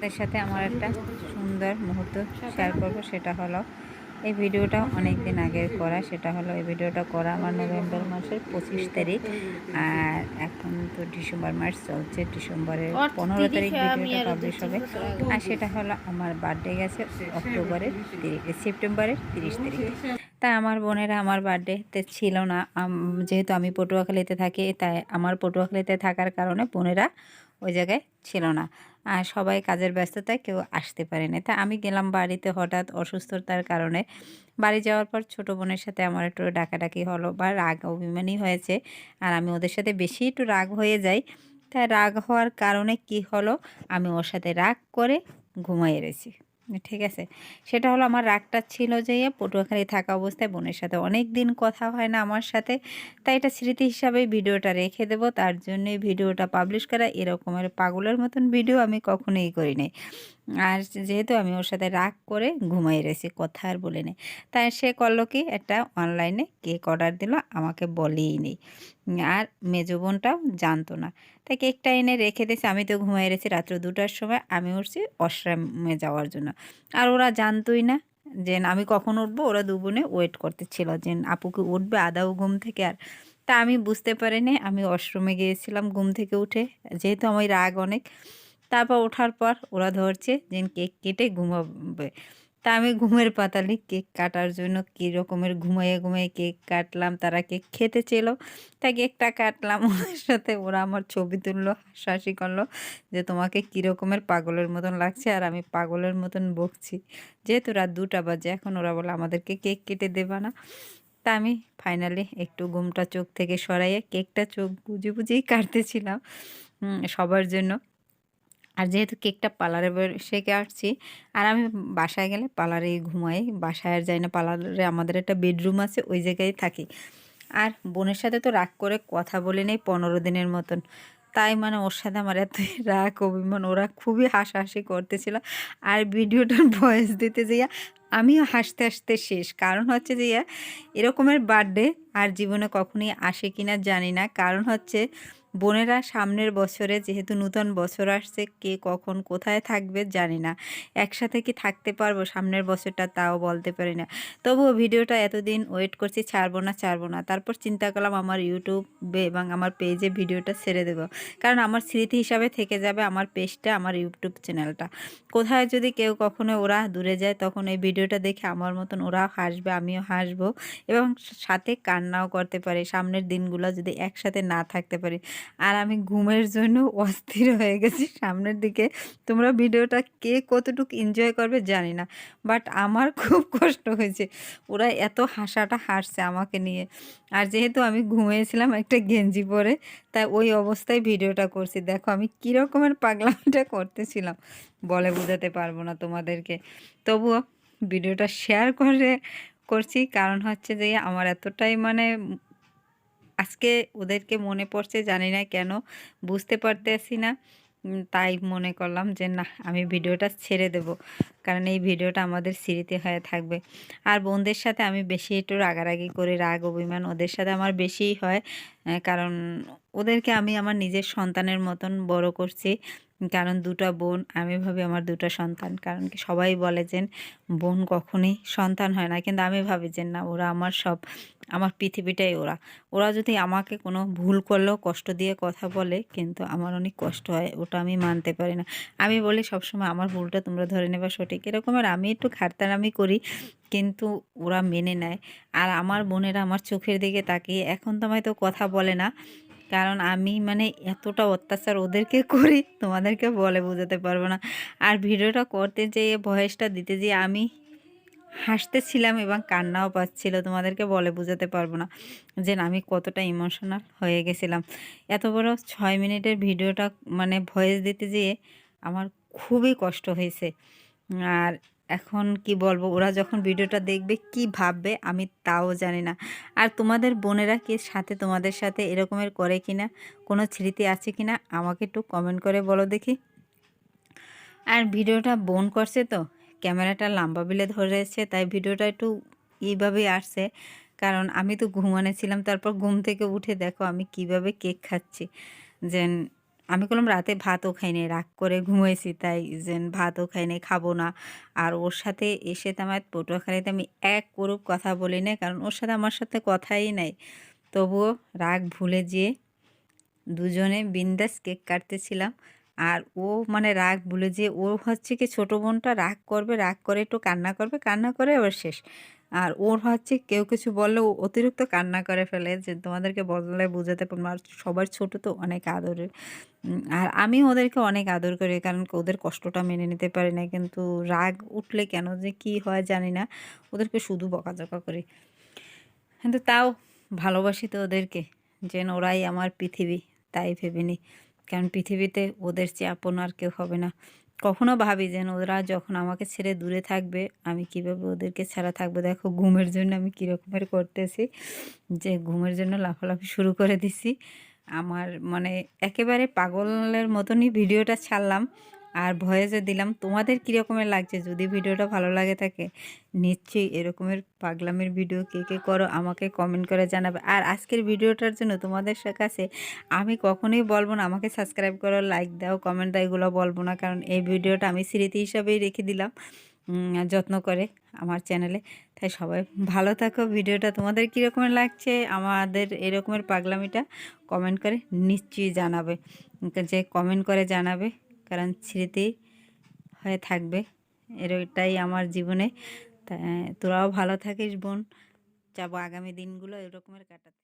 আপনাদের সাথে আমার একটা সুন্দর মুহূর্ত শেয়ার করব। সেটা হলো এই ভিডিওটা অনেক দিন আগের করা। সেটা হলো এই ভিডিওটা করা আমার নভেম্বর মাসের 25 তারিখ, আর এখন তো ডিসেম্বর মাস চলছে। ডিসেম্বরের 15 তারিখ ভিডিওটা পাবলিশ হবে। আর সেটা হলো আমার বার্থডে গেছে সেপ্টেম্বরের 30 তারিখ। তাই আমার বোনেরা আমার বার্থডেতে ছিল না। যেহেতু আমি পটুয়াখালীতে থাকি, তাই আমার পটুয়াখালীতে থাকার কারণে বোনেরা ওই জায়গায় ছিল না। আর সবাই কাজের ব্যস্ততায় কেউ আসতে পারেনি। তা আমি গেলাম বাড়িতে হঠাৎ অসুস্থতার কারণে। বাড়ি যাওয়ার পর ছোটো বোনের সাথে আমার একটু ডাকাডাকি হলো বা রাগ অভিমানই হয়েছে। আর আমি ওদের সাথে বেশি একটু রাগ হয়ে যাই। তাই রাগ হওয়ার কারণে কি হলো, আমি ওর সাথে রাগ করে ঘুমাই রয়েছি। ঠিক আছে, সেটা হলো আমার রাগটা ছিল যে পটুয়াখালী থাকা অবস্থায় বোনের সাথে অনেক দিন কথা হয় না আমার সাথে। তাই এটা স্মৃতি হিসাবে ভিডিওটা রেখে দেব, তার জন্যই ভিডিওটা পাবলিশ করা। এরকমের পাগলের মতন ভিডিও আমি কখনোই করি নাই। আর যেহেতু আমি ওর সাথে রাগ করে ঘুমাই রয়েছি, কথা আর বলে নেই। তাই সে করলো কি, একটা অনলাইনে কেক অর্ডার দিল, আমাকে বলেই নেই। আর মেজো বোনটাও জানতো না। তাই কেকটা এনে রেখে দিয়েছে। আমি তো ঘুমাই রয়েছি। রাত্র 2টার সময় আমি উঠছি অশ্রামে যাওয়ার জন্য। আর ওরা জানতোই না যে আমি কখন উঠবো। ওরা দু বোনে ওয়েট করতেছিল যে আপুকে উঠবে আদাও ঘুম থেকে। আর তা আমি বুঝতে পারিনি, আমি ওয়াশরুমে গিয়েছিলাম ঘুম থেকে উঠে, যেহেতু আমার রাগ অনেক। তারপর ওঠার পর ওরা ধরছে যে কেক কেটে ঘুমাবে। তা আমি ঘুমের পাতালে কেক কাটার জন্য কী রকমের ঘুমাইয়ে ঘুমাইয়ে কেক কাটলাম। তারা কেক খেতে চেলো, তাই কেকটা কাটলাম। ওদের সাথে ওরা আমার ছবি তুললো, হাসাহাসি করলো যে তোমাকে কী রকমের পাগলের মতন লাগছে। আর আমি পাগলের মতন বকছি, যেহেতু রাত 2টা বাজে। এখন ওরা বলে আমাদেরকে কেক কেটে দেবা না। তা আমি ফাইনালি একটু ঘুমটা চোখ থেকে সরাইয়ে কেকটা চোখ বুজে বুঝেই কাটতেছিলাম সবার জন্য। আর যেহেতু কেকটা পার্লারে বসে কাটছি, আর আমি বাসায় গেলে পার্লারেই ঘুমাই। বাসায় আর যাই না, পার্লারে আমাদের একটা বেডরুম আছে, ওই জায়গায় থাকি। আর বোনের সাথে তো রাগ করে কথা বলে নেই 15 দিনের মতন। তাই মানে ওর সাথে আমার এত রাগ অভিমান, ওরা খুবই হাসাহাসি করতেছিল। আর ভিডিওটার ভয়েস দিতে যাইয়া আমিও হাসতে হাসতে শেষ। কারণ হচ্ছে যে এরকমের বার্থডে আর জীবনে কখনোই আসে কিনা জানি না। কারণ হচ্ছে বোনেরা সামনের বছরে যেহেতু নূতন বছর আসছে, কে কখন কোথায় থাকবে জানি না। একসাথে কি থাকতে পারবো সামনের বছরটা, তাও বলতে পারি না। তবুও ভিডিওটা এতদিন ওয়েট করছি, ছাড়বো না ছাড়বো না। তারপর চিন্তা করলাম আমার ইউটিউবে এবং আমার পেজে ভিডিওটা ছেড়ে দেবো। কারণ আমার স্মৃতি হিসাবে থেকে যাবে আমার পেজটা, আমার ইউটিউব চ্যানেলটা। কোথায় যদি কেউ কখনো ওরা দূরে যায়, তখন এই ভিডিওটা দেখে আমার মতন ওরাও হাসবে, আমিও হাসবো, এবং সাথে কান্নাও করতে পারি সামনের দিনগুলো যদি একসাথে না থাকতে পারি। আর আমি ঘুমের জন্য অস্থির হয়ে গেছি সামনের দিকে। তোমরা ভিডিওটা কে কতটুকু এনজয় করবে জানি না, বাট আমার খুব কষ্ট হয়েছে। ওরা এত হাসাটা হাসছে আমাকে নিয়ে। আর যেহেতু আমি ঘুমিয়েছিলাম একটা গেঞ্জি পরে, তাই ওই অবস্থায় ভিডিওটা করছি। দেখো আমি কী রকমের পাগলামিটা করতেছিলাম, বলে বোঝাতে পারবো না তোমাদেরকে। তবুও ভিডিওটা শেয়ার করছি, কারণ হচ্ছে যে আমার এতটাই মানে আজকে ওদেরকে মনে পড়ছে, জানি না কেন, বুঝতে পারতেছি না। তাই মনে করলাম যে না, আমি ভিডিওটা ছেড়ে দেব, কারণ এই ভিডিওটা আমাদের স্মৃতি হয়ে থাকবে। আর বোনদের সাথে আমি বেশি একটু রাগারাগি করি, রাগ অভিমান ওদের সাথে আমার বেশিই হয়। কারণ ওদেরকে আমি আমার নিজের সন্তানের মতন বড় করছি। কারণ দুটা বোন, আমি ভাবি আমার দুটা সন্তান। কারণ কি সবাই বলে যে বোন কখনই সন্তান হয় না, কিন্তু আমি ভাবি যে না, ওরা আমার সব, আমার পৃথিবীটাই ওরা। ওরা যদি আমাকে কোনো ভুল করলেও কষ্ট দিয়ে কথা বলে, কিন্তু আমার অনেক কষ্ট হয়, ওটা আমি মানতে পারি না। আমি বলি সবসময় আমার ভুলটা তোমরা ধরে নেবা সঠিক, এরকমের আমি একটু খাটতারামি করি, কিন্তু ওরা মেনে নেয়। আর আমার বোনেরা আমার চোখের দিকে তাকিয়ে এখন তো আমায় তো কথা বলে না, কারণ আমি মানে এতটা অত্যাচার ওদেরকে করি, তোমাদেরকে বলে বোঝাতে পারবো না। আর ভিডিওটা করতে যেয়ে ভয়েসটা দিতে যেয়ে আমি হাসতেছিলাম এবং কান্নাও পাচ্ছিল, তোমাদেরকে বলে বোঝাতে পারবো না যে আমি কতটা ইমোশনাল হয়ে গেছিলাম। এত বড় 6 মিনিটের ভিডিওটা মানে ভয়েস দিতে যেয়ে আমার খুবই কষ্ট হয়েছে। আর এখন কি বলবো, ওরা যখন ভিডিওটা দেখবে কি ভাববে আমি তাও জানি না। আর তোমাদের বোনেরা কি সাথে তোমাদের সাথে এরকমের করে কিনা, কোনো স্মৃতি আছে কিনা আমাকে একটু কমেন্ট করে বলো দেখি। আর ভিডিওটা বোন করছে তো, ক্যামেরাটা লম্বা বিলে ধরেছে, তাই ভিডিওটা একটু এইভাবেই আসছে। কারণ আমি তো ঘুমানে ছিলাম, তারপর ঘুম থেকে উঠে দেখো আমি কিভাবে কেক খাচ্ছি। যে আমি বললাম রাতে ভাতও খাইনি, রাগ করে ঘুমাইছি তাই যেন ভাতও খাইনি, খাবো না। আর ওর সাথে এসে তো আমার পটুয়াখালীতে আমি এক কোরুপ কথা বলি নাই, কারণ ওর সাথে আমার সাথে কথাই নাই। তবুও রাগ ভুলে যেয়ে দুজনে বিন্দাস কেক কাটতেছিলাম। আর ও মানে রাগ ভুলে যেয়ে ও হচ্ছে কি ছোটো বোনটা রাগ করবে, রাগ করে একটু কান্না করবে, কান্না করে আবার শেষ। আর ওর হচ্ছে কেউ কিছু বললে ও অতিরিক্ত কান্না করে ফেলে, যে তোমাদেরকে বললে বোঝাতে পারবো না। আর সবার ছোট তো অনেক আদরের। আর আমি ওদেরকে অনেক আদর করি, কারণ ওদের কষ্টটা মেনে নিতে পারি না। কিন্তু রাগ উঠলে কেন যে কি হয় জানি না, ওদেরকে শুধু বকাঝকা করি। কিন্তু তাও ভালোবাসি তো ওদেরকে, যেন ওরাই আমার পৃথিবী, তাই ভেবে নিই। কারণ পৃথিবীতে ওদের চেয়ে আপন আর কেউ হবে না। কখনো ভাবি যেন ওরা যখন আমাকে ছেড়ে দূরে থাকবে, আমি কিভাবে ওদেরকে ছাড়া থাকবো। দেখো ঘুমের জন্য আমি কী রকমের করতেছি, যে ঘুমের জন্য লাফালাফি শুরু করে দিছি। আমার মানে একেবারে পাগলের মতনই ভিডিওটা ছাড়লাম আর ভয়েসে দিলাম। তোমাদের কী রকমের লাগছে? যদি ভিডিওটা ভালো লাগে থাকে, নিশ্চয়ই এরকমের পাগলামের ভিডিও কে কে করো আমাকে কমেন্ট করে জানাবে। আর আজকের ভিডিওটার জন্য তোমাদের কাছে আমি কখনোই বলবো না আমাকে সাবস্ক্রাইব করো, লাইক দাও, কমেন্ট দাও, এগুলো বলবো না। কারণ এই ভিডিওটা আমি স্মৃতি হিসাবেই রেখে দিলাম যত্ন করে আমার চ্যানেলে। তাই সবাই ভালো থাকো। ভিডিওটা তোমাদের কী রকমের লাগছে, আমাদের এরকমের পাগলামিটা কমেন্ট করে নিশ্চয়ই জানাবে। যে কমেন্ট করে জানাবে, কারণ স্মৃতি হয়ে থাকবে। এটাই আমার জীবনে। তা তোরাও ভালো থাকিস বোন, যাবো আগামী দিনগুলো এরকমের কাটাতে।